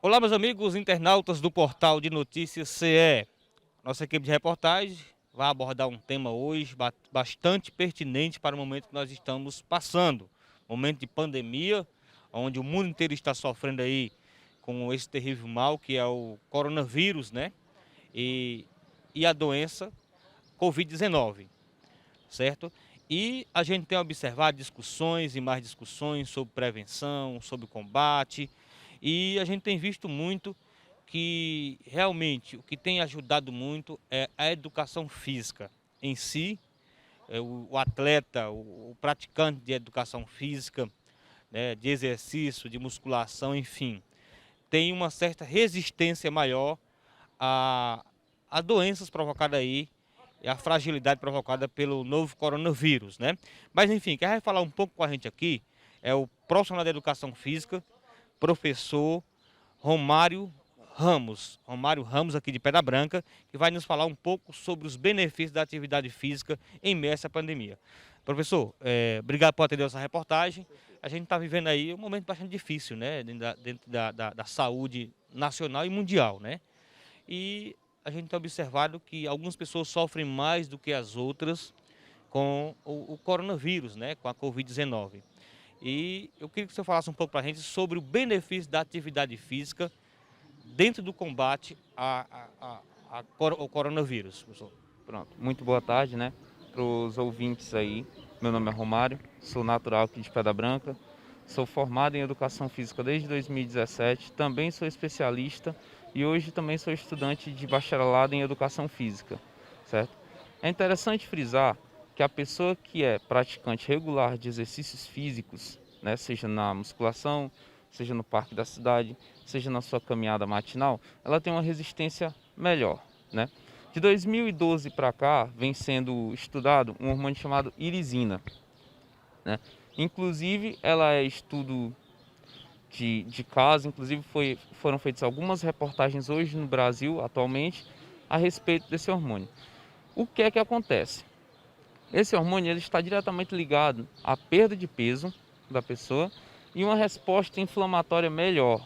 Olá, meus amigos internautas do portal de notícias CE. Nossa equipe de reportagem vai abordar um tema hoje bastante pertinente para o momento que nós estamos passando. Momento de pandemia, onde o mundo inteiro está sofrendo aí com esse terrível mal que é o coronavírus, né? E, e a doença Covid-19, certo? E a gente tem observado discussões e mais discussões sobre prevenção, sobre combate, e a gente tem visto muito que realmente o que tem ajudado muito é a educação física em si, o atleta, o praticante de educação física, né, de exercício, de musculação, enfim, tem uma certa resistência maior a, a doenças provocadas aí e a fragilidade provocada pelo novo coronavírus, né? Mas enfim, quem vai falar um pouco com a gente aqui é o profissional da educação física, professor Romário Ramos aqui de Pedra Branca, que vai nos falar um pouco sobre os benefícios da atividade física em meio a essa pandemia. Professor, obrigado por atender essa reportagem. A gente está vivendo aí um momento bastante difícil, né? Dentro da saúde nacional e mundial, né? E a gente tem observado que algumas pessoas sofrem mais do que as outras com o coronavírus, né? Com a Covid-19. E eu queria que você falasse um pouco para a gente sobre o benefício da atividade física dentro do combate ao coronavírus, professor. Pronto, muito boa tarde, né, para os ouvintes aí. Meu nome é Romário, sou natural aqui de Pedra Branca, sou formado em Educação Física desde 2017, também sou especialista e hoje também sou estudante de bacharelado em Educação Física, certo? É interessante frisar que a pessoa que é praticante regular de exercícios físicos, né, seja na musculação, seja no parque da cidade, seja na sua caminhada matinal, ela tem uma resistência melhor, né? De 2012 para cá, vem sendo estudado um hormônio chamado irisina, né? Inclusive, ela é estudo de caso, inclusive foram feitas algumas reportagens hoje no Brasil, atualmente, a respeito desse hormônio. O que é que acontece? Esse hormônio ele está diretamente ligado à perda de peso da pessoa e uma resposta inflamatória melhor,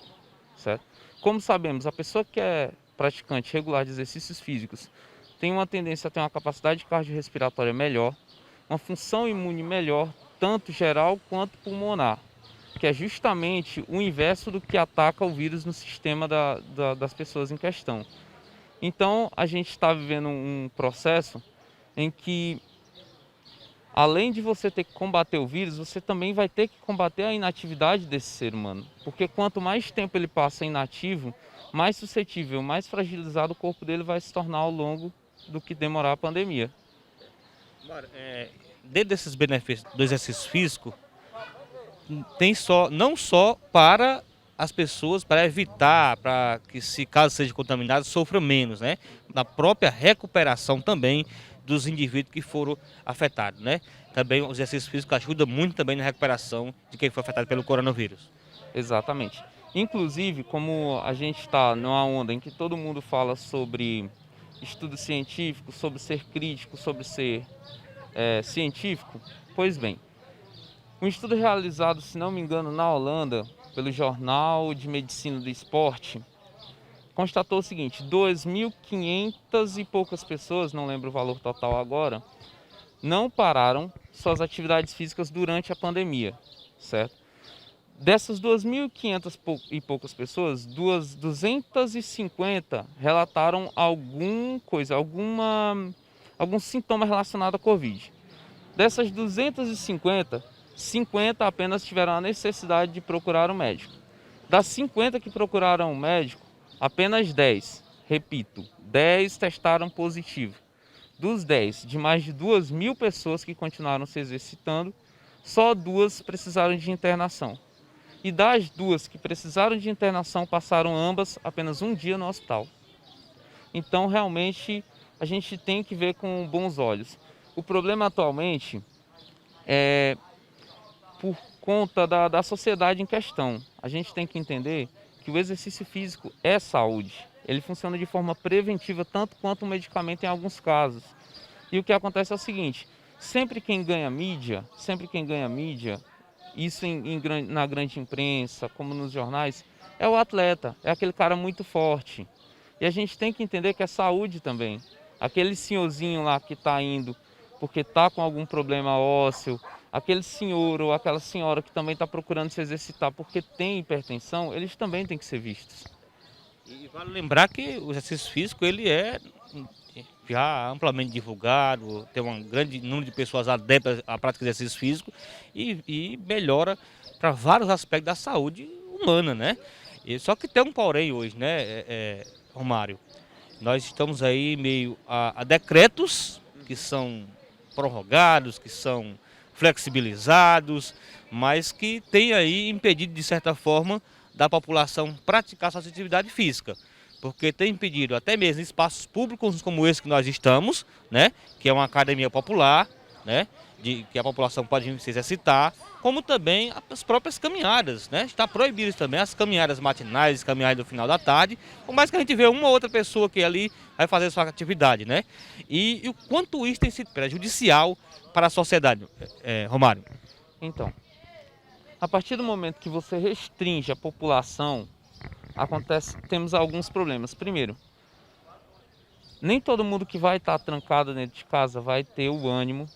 certo? Como sabemos, a pessoa que é praticante regular de exercícios físicos tem uma tendência a ter uma capacidade cardiorrespiratória melhor, uma função imune melhor, tanto geral quanto pulmonar, que é justamente o inverso do que ataca o vírus no sistema das pessoas em questão. Então, a gente está vivendo um processo em que, além de você ter que combater o vírus, você também vai ter que combater a inatividade desse ser humano. Porque quanto mais tempo ele passa inativo, mais suscetível, mais fragilizado o corpo dele vai se tornar ao longo do que demorar a pandemia. Dentro desses benefícios do exercício físico, tem não só para as pessoas, para evitar, para que se caso seja contaminado, sofra menos, né? Na própria recuperação também dos indivíduos que foram afetados, né? Também o exercício físico ajuda muito também na recuperação de quem foi afetado pelo coronavírus. Exatamente. Inclusive, como a gente está numa onda em que todo mundo fala sobre estudo científico, sobre ser crítico, sobre ser científico, pois bem, um estudo realizado, se não me engano, na Holanda, pelo Jornal de Medicina do Esporte, constatou o seguinte: 2.500 e poucas pessoas, não lembro o valor total agora, não pararam suas atividades físicas durante a pandemia, certo? Dessas 2.500 e poucas pessoas, 250 relataram algum sintoma relacionado à Covid. Dessas 250, 50 apenas tiveram a necessidade de procurar um médico. Das 50 que procuraram um médico, apenas 10, repito, 10 testaram positivo. Dos 10, de mais de 2.000 pessoas que continuaram se exercitando, só 2 precisaram de internação. E das 2 que precisaram de internação, passaram ambas apenas um dia no hospital. Então, realmente, a gente tem que ver com bons olhos. O problema atualmente é por conta da sociedade em questão. A gente tem que entender que o exercício físico é saúde. Ele funciona de forma preventiva, tanto quanto um medicamento em alguns casos. E o que acontece é o seguinte: sempre quem ganha mídia, isso na grande imprensa, como nos jornais, é o atleta, é aquele cara muito forte. E a gente tem que entender que é saúde também. Aquele senhorzinho lá que está indo porque está com algum problema ósseo, aquele senhor ou aquela senhora que também está procurando se exercitar porque tem hipertensão, eles também têm que ser vistos. E vale lembrar que o exercício físico ele é já amplamente divulgado, tem um grande número de pessoas adeptas à prática de exercício físico e melhora para vários aspectos da saúde humana, né? E só que tem um porém hoje, né, Romário? Nós estamos aí meio a decretos que são prorrogados, que são flexibilizados, mas que tem aí impedido, de certa forma, da população praticar sua atividade física. Porque tem impedido até mesmo espaços públicos como esse que nós estamos, né, que é uma academia popular, né, que a população pode se exercitar, como também as próprias caminhadas, né? Está proibido também as caminhadas matinais, as caminhadas do final da tarde, por mais que a gente vê uma ou outra pessoa que ali vai fazer sua atividade, né? E o quanto isso tem sido prejudicial para a sociedade, Romário? Então, a partir do momento que você restringe a população, temos alguns problemas. Primeiro, nem todo mundo que vai estar trancado dentro de casa vai ter o ânimo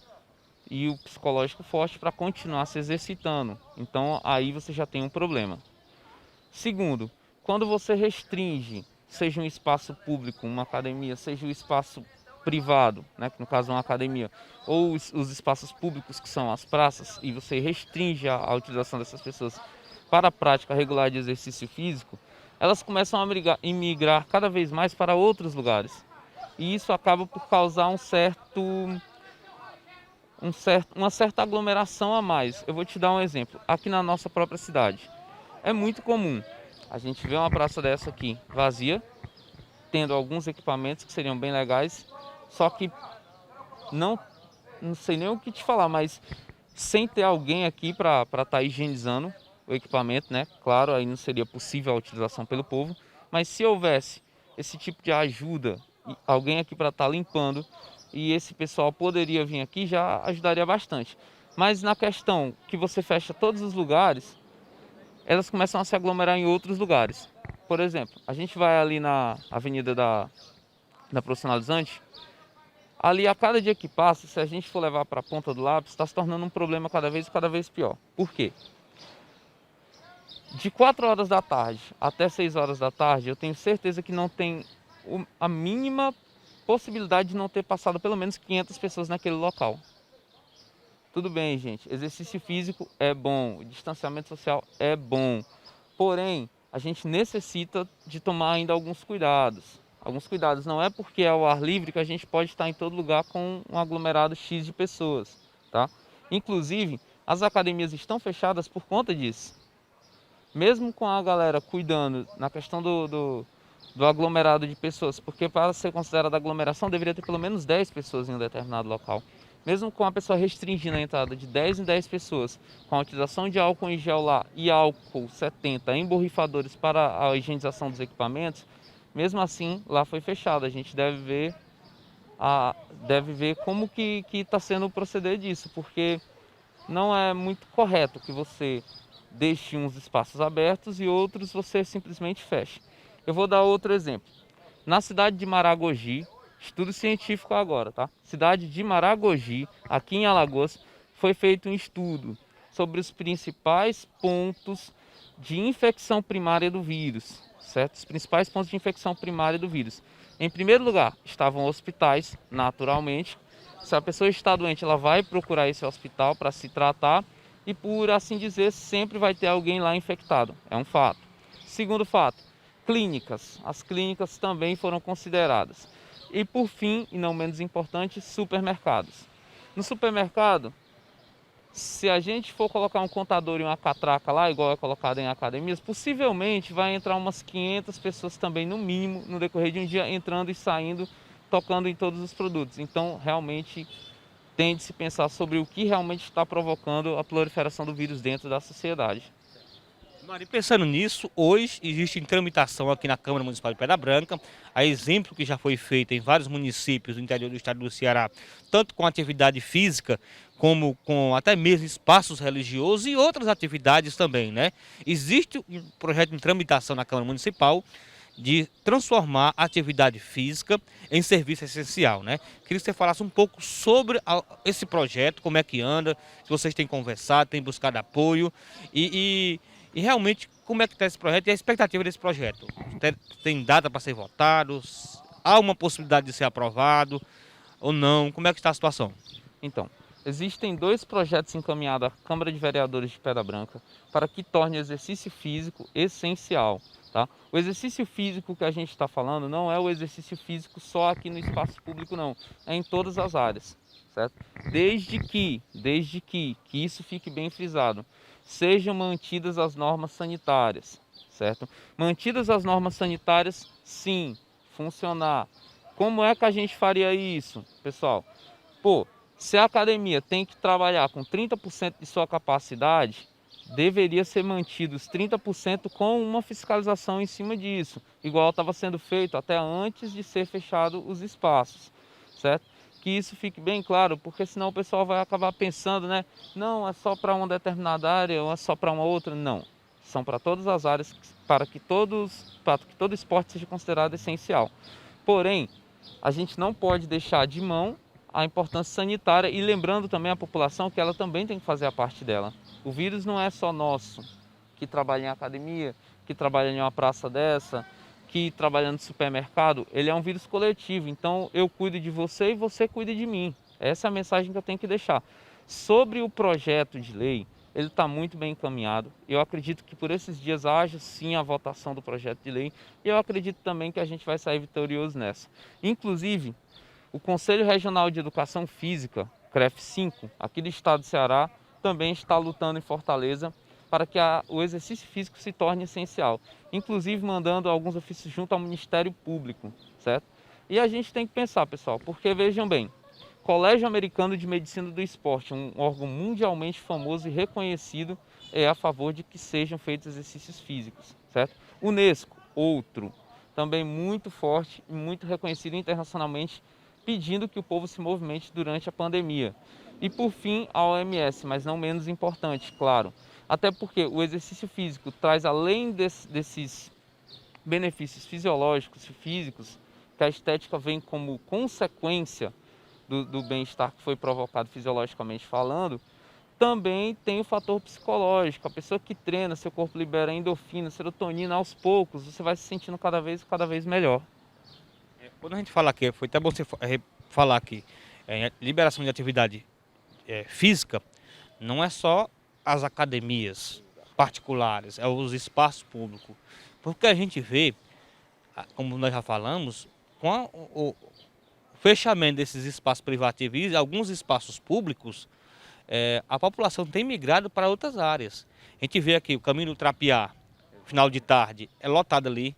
e o psicológico forte para continuar se exercitando. Então aí você já tem um problema. Segundo, quando você restringe, seja um espaço público, uma academia, seja um espaço privado, né, que no caso é uma academia, ou os espaços públicos que são as praças, e você restringe a utilização dessas pessoas para a prática regular de exercício físico, elas começam a migrar cada vez mais para outros lugares. E isso acaba por causar uma certa aglomeração a mais. Eu vou te dar um exemplo. Aqui na nossa própria cidade, é muito comum a gente ver uma praça dessa aqui vazia, tendo alguns equipamentos que seriam bem legais, só que não sei nem o que te falar, mas sem ter alguém aqui para estar higienizando o equipamento, né? Claro, aí não seria possível a utilização pelo povo, mas se houvesse esse tipo de ajuda, alguém aqui para estar limpando, e esse pessoal poderia vir aqui, já ajudaria bastante. Mas na questão que você fecha todos os lugares, elas começam a se aglomerar em outros lugares. Por exemplo, a gente vai ali na avenida da Profissionalizante, ali a cada dia que passa, se a gente for levar para a ponta do lápis, está se tornando um problema cada vez pior. Por quê? De 4 horas da tarde até 6 horas da tarde, eu tenho certeza que não tem a mínima possibilidade de não ter passado pelo menos 500 pessoas naquele local. Tudo bem, gente, exercício físico é bom, o distanciamento social é bom, porém, a gente necessita de tomar ainda alguns cuidados. Alguns cuidados, não é porque é ao ar livre que a gente pode estar em todo lugar com um aglomerado X de pessoas, tá? Inclusive, as academias estão fechadas por conta disso. Mesmo com a galera cuidando na questão do aglomerado de pessoas, porque para ser considerada aglomeração deveria ter pelo menos 10 pessoas em um determinado local. Mesmo com a pessoa restringindo a entrada de 10 em 10 pessoas, com a utilização de álcool em gel lá e álcool 70 em borrifadores para a higienização dos equipamentos, mesmo assim lá foi fechado. A gente deve ver como que está sendo o proceder disso, porque não é muito correto que você deixe uns espaços abertos e outros você simplesmente feche. Eu vou dar outro exemplo. Na cidade de Maragogi, estudo científico agora, tá? Cidade de Maragogi, aqui em Alagoas, foi feito um estudo sobre os principais pontos de infecção primária do vírus, certo? Os principais pontos de infecção primária do vírus. Em primeiro lugar, estavam hospitais, naturalmente. Se a pessoa está doente, ela vai procurar esse hospital para se tratar e, por assim dizer, sempre vai ter alguém lá infectado. É um fato. Segundo fato, clínicas. As clínicas também foram consideradas. E por fim, e não menos importante, supermercados. No supermercado, se a gente for colocar um contador e uma catraca lá, igual é colocado em academias, possivelmente vai entrar umas 500 pessoas também, no mínimo, no decorrer de um dia, entrando e saindo, tocando em todos os produtos. Então, realmente, tem de se pensar sobre o que realmente está provocando a proliferação do vírus dentro da sociedade. Mari, pensando nisso, hoje existe em tramitação aqui na Câmara Municipal de Pedra Branca, a exemplo que já foi feito em vários municípios do interior do estado do Ceará, tanto com atividade física, como com até mesmo espaços religiosos e outras atividades também, né? Existe um projeto em tramitação na Câmara Municipal de transformar a atividade física em serviço essencial, né? Queria que você falasse um pouco sobre esse projeto, como é que anda, se vocês têm conversado, têm buscado apoio e realmente como é que está esse projeto e a expectativa desse projeto. Tem data para ser votado? Há uma possibilidade de ser aprovado ou não? Como é que está a situação? Então, existem 2 projetos encaminhados à Câmara de Vereadores de Pedra Branca para que torne o exercício físico essencial. Tá? O exercício físico que a gente está falando não é o exercício físico só aqui no espaço público, não. É em todas as áreas, certo? Desde que isso fique bem frisado, sejam mantidas as normas sanitárias, certo? Mantidas as normas sanitárias, sim, funcionar. Como é que a gente faria isso, pessoal? Pô, se a academia tem que trabalhar com 30% de sua capacidade, deveria ser mantidos 30% com uma fiscalização em cima disso, igual estava sendo feito até antes de ser fechado os espaços, certo? Que isso fique bem claro, porque senão o pessoal vai acabar pensando, né? Não, é só para uma determinada área ou é só para uma outra. Não, são para todas as áreas, para que todo esporte seja considerado essencial. Porém, a gente não pode deixar de mão a importância sanitária e lembrando também a população que ela também tem que fazer a parte dela. O vírus não é só nosso, que trabalha em academia, que trabalha em uma praça dessa, que trabalha no supermercado, ele é um vírus coletivo, então eu cuido de você e você cuida de mim. Essa é a mensagem que eu tenho que deixar. Sobre o projeto de lei, ele está muito bem encaminhado. Eu acredito que por esses dias haja sim a votação do projeto de lei e eu acredito também que a gente vai sair vitorioso nessa. Inclusive, o Conselho Regional de Educação Física, CREF 5, aqui do estado do Ceará, também está lutando em Fortaleza para que o exercício físico se torne essencial, inclusive mandando alguns ofícios junto ao Ministério Público, certo? E a gente tem que pensar, pessoal, porque vejam bem, Colégio Americano de Medicina do Esporte, um órgão mundialmente famoso e reconhecido, é a favor de que sejam feitos exercícios físicos, certo? Unesco, outro, também muito forte e muito reconhecido internacionalmente, pedindo que o povo se movimente durante a pandemia. E por fim, a OMS, mas não menos importante, claro. Até porque o exercício físico traz, além desses benefícios fisiológicos e físicos, que a estética vem como consequência do bem-estar que foi provocado fisiologicamente falando, também tem o fator psicológico. A pessoa que treina, seu corpo libera endorfina, serotonina, aos poucos você vai se sentindo cada vez melhor. Quando a gente fala aqui, foi até bom você falar aqui, liberação de atividade física, não é só as academias particulares, é os espaços públicos. Porque a gente vê, como nós já falamos, com o fechamento desses espaços privativos e alguns espaços públicos, a população tem migrado para outras áreas. A gente vê aqui o caminho do Trapiá, final de tarde, é lotado ali,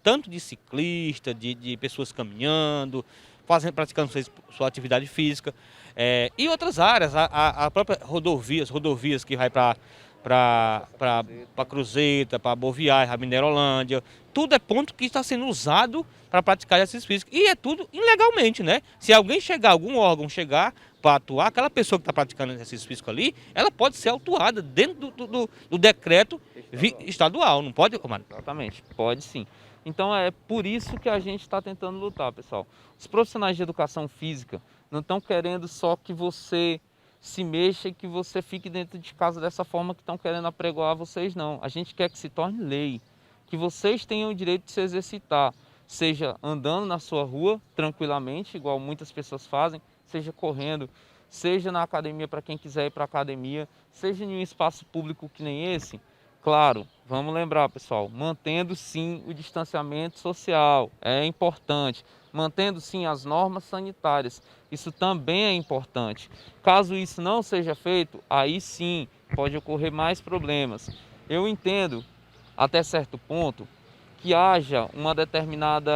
tanto de ciclista, de pessoas caminhando, praticando sua atividade física, e outras áreas, a própria rodovias que vai para Cruzeta, para Boviais, para Minerolândia, tudo é ponto que está sendo usado para praticar exercício físico. E é tudo ilegalmente, né? Se algum órgão chegar para atuar, aquela pessoa que está praticando exercício físico ali, ela pode ser autuada dentro do decreto estadual, não pode, comandante? Exatamente, pode sim. Então é por isso que a gente está tentando lutar, pessoal. Os profissionais de educação física não estão querendo só que você se mexa e que você fique dentro de casa dessa forma que estão querendo apregoar vocês, não. A gente quer que se torne lei, que vocês tenham o direito de se exercitar, seja andando na sua rua tranquilamente, igual muitas pessoas fazem, seja correndo, seja na academia para quem quiser ir para a academia, seja em um espaço público que nem esse. Claro, vamos lembrar, pessoal, mantendo sim o distanciamento social, é importante. Mantendo sim as normas sanitárias, isso também é importante. Caso isso não seja feito, aí sim pode ocorrer mais problemas. Eu entendo, até certo ponto, que haja uma determinada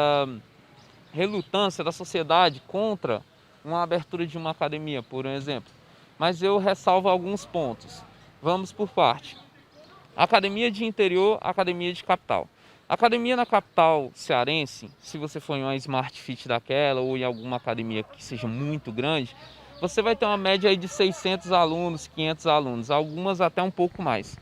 relutância da sociedade contra uma abertura de uma academia, por exemplo. Mas eu ressalvo alguns pontos. Vamos por parte. Academia de interior, academia de capital. Academia na capital cearense, se você for em uma Smart Fit daquela ou em alguma academia que seja muito grande, você vai ter uma média aí de 600 alunos, 500 alunos, algumas até um pouco mais.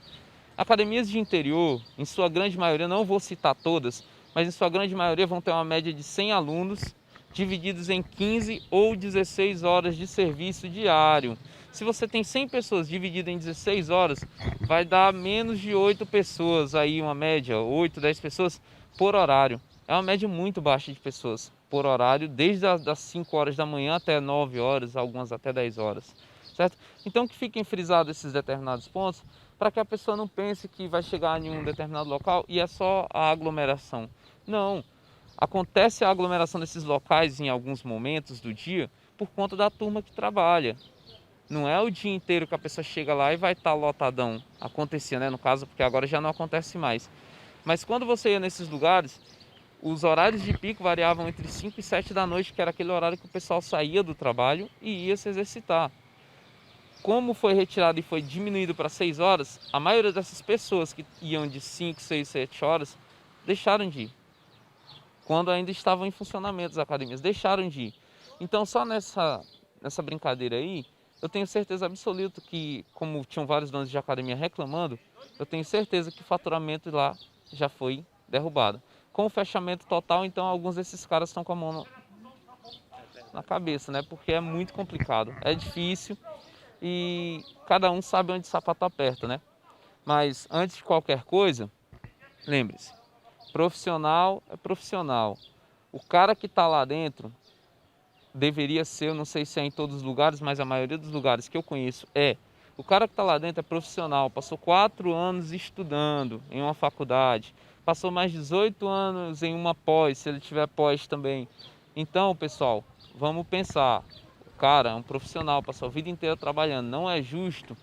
Academias de interior, em sua grande maioria, não vou citar todas, mas em sua grande maioria vão ter uma média de 100 alunos, divididos em 15 ou 16 horas de serviço diário. Se você tem 100 pessoas divididas em 16 horas, vai dar menos de 8 pessoas, aí uma média, 8, 10 pessoas por horário. É uma média muito baixa de pessoas por horário, desde as 5 horas da manhã até 9 horas, algumas até 10 horas. Certo? Então que fiquem frisados esses determinados pontos, para que a pessoa não pense que vai chegar em um determinado local e é só a aglomeração. Não, acontece a aglomeração desses locais em alguns momentos do dia por conta da turma que trabalha. Não é o dia inteiro que a pessoa chega lá e vai estar lotadão. Acontecia, né, no caso, porque agora já não acontece mais. Mas quando você ia nesses lugares, os horários de pico variavam entre 5 e 7 da noite, que era aquele horário que o pessoal saía do trabalho e ia se exercitar. Como foi retirado e foi diminuído para 6 horas, a maioria dessas pessoas que iam de 5, 6, 7 horas deixaram de ir. Quando ainda estavam em funcionamento as academias, deixaram de ir. Então, só nessa brincadeira aí, eu tenho certeza absoluta que, como tinham vários donos de academia reclamando, eu tenho certeza que o faturamento lá já foi derrubado. Com o fechamento total, então, alguns desses caras estão com a mão na cabeça, né? Porque é muito complicado, é difícil e cada um sabe onde o sapato aperta, né? Mas, antes de qualquer coisa, lembre-se, profissional é profissional. O cara que está lá dentro deveria ser, eu não sei se é em todos os lugares, mas a maioria dos lugares que eu conheço é. O cara que está lá dentro é profissional, passou 4 anos estudando em uma faculdade, passou mais 18 anos em uma pós, se ele tiver pós também. Então, pessoal, vamos pensar. O cara é um profissional, passou a vida inteira trabalhando. Não é justo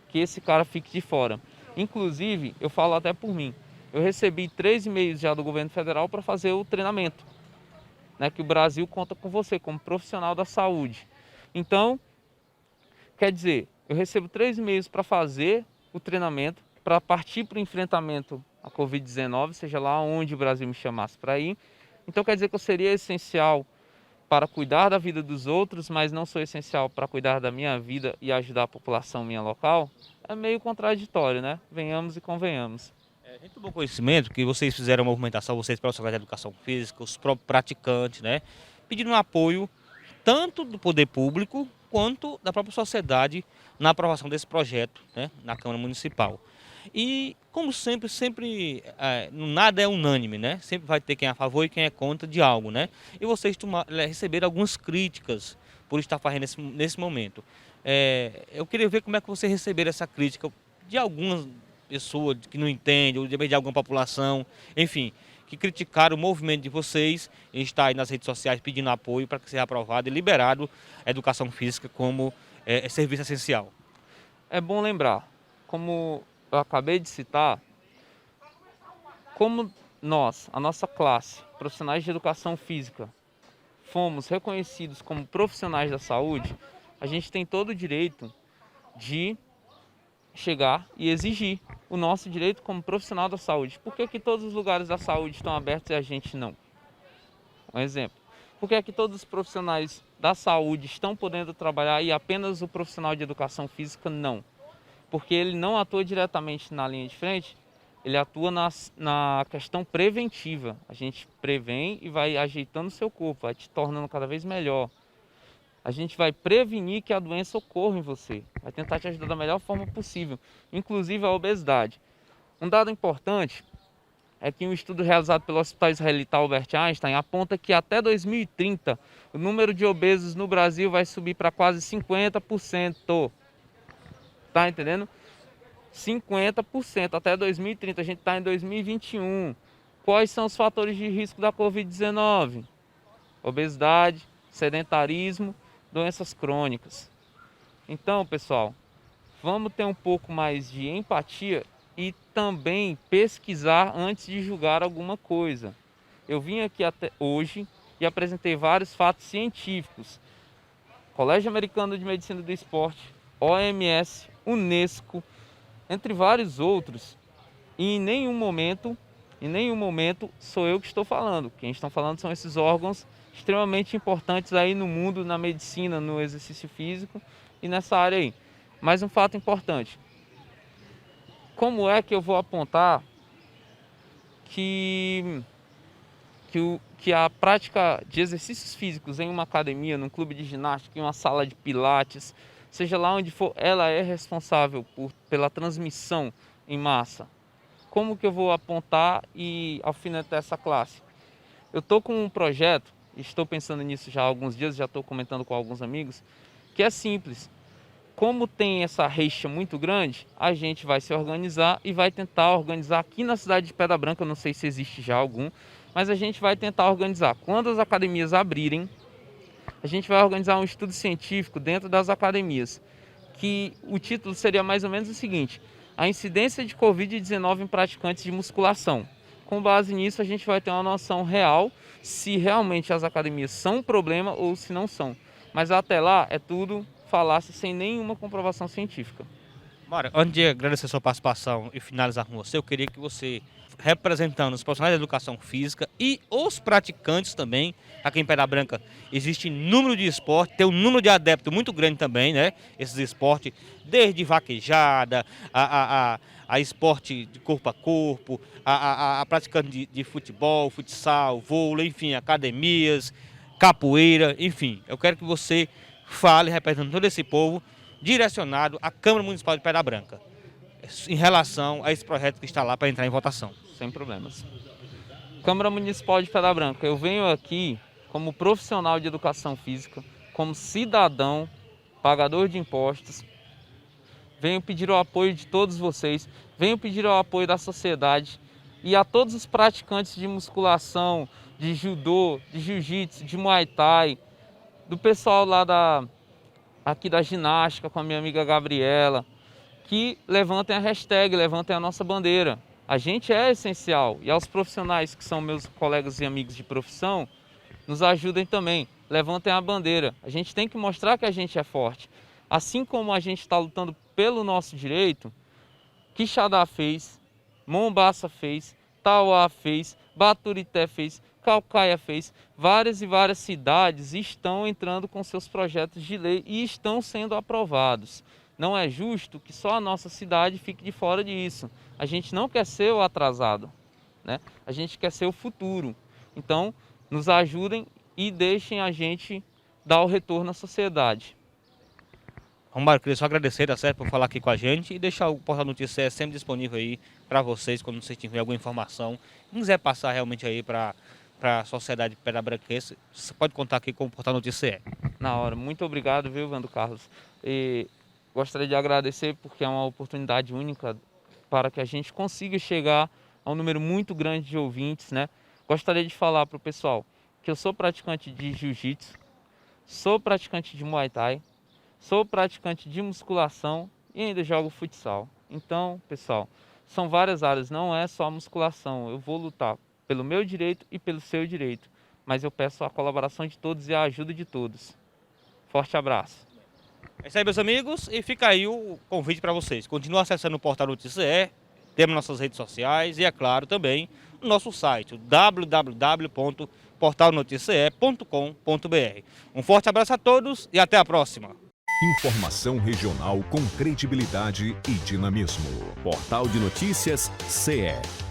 que esse cara fique de fora. Inclusive, eu falo até por mim. Eu recebi 3 e-mails já do governo federal para fazer o treinamento, né, que o Brasil conta com você como profissional da saúde. Então, quer dizer, eu recebo 3 e-mails para fazer o treinamento, para partir para o enfrentamento à Covid-19, seja lá onde o Brasil me chamasse para ir. Então, quer dizer que eu seria essencial para cuidar da vida dos outros, mas não sou essencial para cuidar da minha vida e ajudar a população minha local? É meio contraditório, né? Venhamos e convenhamos. A gente tomou conhecimento que vocês fizeram uma movimentação, vocês profissionais de educação física, os próprios praticantes, né? Pedindo um apoio tanto do poder público quanto da própria sociedade na aprovação desse projeto, né, na Câmara Municipal. E, como sempre, nada é unânime, né? Sempre vai ter quem é a favor e quem é contra de algo, né? E vocês receberam algumas críticas por estar fazendo nesse momento. Eu queria ver como é que vocês receberam essa crítica de algumas pessoas que não entendem, ou de alguma população, enfim, que criticaram o movimento de vocês em estar aí nas redes sociais pedindo apoio para que seja aprovado e liberado a educação física como serviço essencial. É bom lembrar, como eu acabei de citar, como nós, a nossa classe, profissionais de educação física, fomos reconhecidos como profissionais da saúde, a gente tem todo o direito de chegar e exigir o nosso direito como profissional da saúde. Por que todos os lugares da saúde estão abertos e a gente não? Um exemplo. Por que todos os profissionais da saúde estão podendo trabalhar e apenas o profissional de educação física não? Porque ele não atua diretamente na linha de frente, ele atua na questão preventiva. A gente prevém e vai ajeitando o seu corpo, vai te tornando cada vez melhor. A gente vai prevenir que a doença ocorra em você, vai tentar te ajudar da melhor forma possível, inclusive a obesidade. Um dado importante é que um estudo realizado pelo Hospital Israelita Albert Einstein aponta que até 2030 o número de obesos no Brasil vai subir para quase 50%. Tá entendendo? 50% até 2030, a gente está em 2021. Quais são os fatores de risco da Covid-19? Obesidade, sedentarismo, doenças crônicas. Então, pessoal, vamos ter um pouco mais de empatia e também pesquisar antes de julgar alguma coisa. Eu vim aqui até hoje e apresentei vários fatos científicos. Colégio Americano de Medicina do Esporte, OMS, Unesco, entre vários outros, E em nenhum momento sou eu que estou falando. Quem estão falando são esses órgãos extremamente importantes aí no mundo, na medicina, no exercício físico e nessa área aí. Mas um fato importante: como é que eu vou apontar que a prática de exercícios físicos em uma academia, num clube de ginástica, em uma sala de pilates, seja lá onde for, ela é responsável pela transmissão em massa? Como que eu vou apontar e alfinetar essa classe? Eu estou com um projeto, estou pensando nisso já há alguns dias, já estou comentando com alguns amigos, que é simples. Como tem essa reixa muito grande, a gente vai se organizar e vai tentar organizar aqui na cidade de Pedra Branca, eu não sei se existe já algum, mas a gente vai tentar organizar. Quando as academias abrirem, a gente vai organizar um estudo científico dentro das academias, que o título seria mais ou menos o seguinte: a incidência de Covid-19 em praticantes de musculação. Com base nisso, a gente vai ter uma noção real se realmente as academias são um problema ou se não são. Mas até lá é tudo falácia sem nenhuma comprovação científica. Mário, antes de agradecer a sua participação e finalizar com você, eu queria que você, representando os profissionais da educação física e os praticantes também, aqui em Pedra Branca existe número de esporte, tem um número de adeptos muito grande também, né? Esses esportes, desde vaquejada, a esporte de corpo a corpo, a praticante de futebol, futsal, vôlei, enfim, academias, capoeira, enfim. Eu quero que você fale, representando todo esse povo, direcionado à Câmara Municipal de Pedra Branca, em relação a esse projeto que está lá para entrar em votação. Sem problemas. Câmara Municipal de Pedra Branca, eu venho aqui como profissional de educação física, como cidadão, pagador de impostos, venho pedir o apoio de todos vocês, venho pedir o apoio da sociedade e a todos os praticantes de musculação, de judô, de jiu-jitsu, de muay thai, do pessoal lá aqui da ginástica com a minha amiga Gabriela, que levantem a hashtag, levantem a nossa bandeira. A gente é essencial e aos profissionais que são meus colegas e amigos de profissão, nos ajudem também, levantem a bandeira. A gente tem que mostrar que a gente é forte. Assim como a gente está lutando pelo nosso direito, Quixadá fez, Mombaça fez, Tauá fez, Baturité fez, Calcaia fez, várias e várias cidades estão entrando com seus projetos de lei e estão sendo aprovados. Não é justo que só a nossa cidade fique de fora disso. A gente não quer ser o atrasado, né? A gente quer ser o futuro. Então, nos ajudem e deixem a gente dar o retorno à sociedade. Romário, queria só agradecer, tá certo, por falar aqui com a gente e deixar o Portal Notícias sempre disponível aí para vocês, quando vocês tiverem alguma informação, quiser passar realmente aí para a sociedade pedra-branquense, você pode contar aqui com o Portal Notícias. Na hora. Muito obrigado, viu, Vando Carlos? E gostaria de agradecer porque é uma oportunidade única para que a gente consiga chegar a um número muito grande de ouvintes, né? Gostaria de falar para o pessoal que eu sou praticante de jiu-jitsu, sou praticante de muay thai, sou praticante de musculação e ainda jogo futsal. Então, pessoal, são várias áreas, não é só a musculação. Eu vou lutar pelo meu direito e pelo seu direito, mas eu peço a colaboração de todos e a ajuda de todos. Forte abraço. É isso aí, meus amigos, e fica aí o convite para vocês. Continua acessando o Portal Notícias, temos nossas redes sociais e, é claro, também o nosso site, www.portalnoticias.com.br. Um forte abraço a todos e até a próxima. Informação regional com credibilidade e dinamismo. Portal de Notícias CE.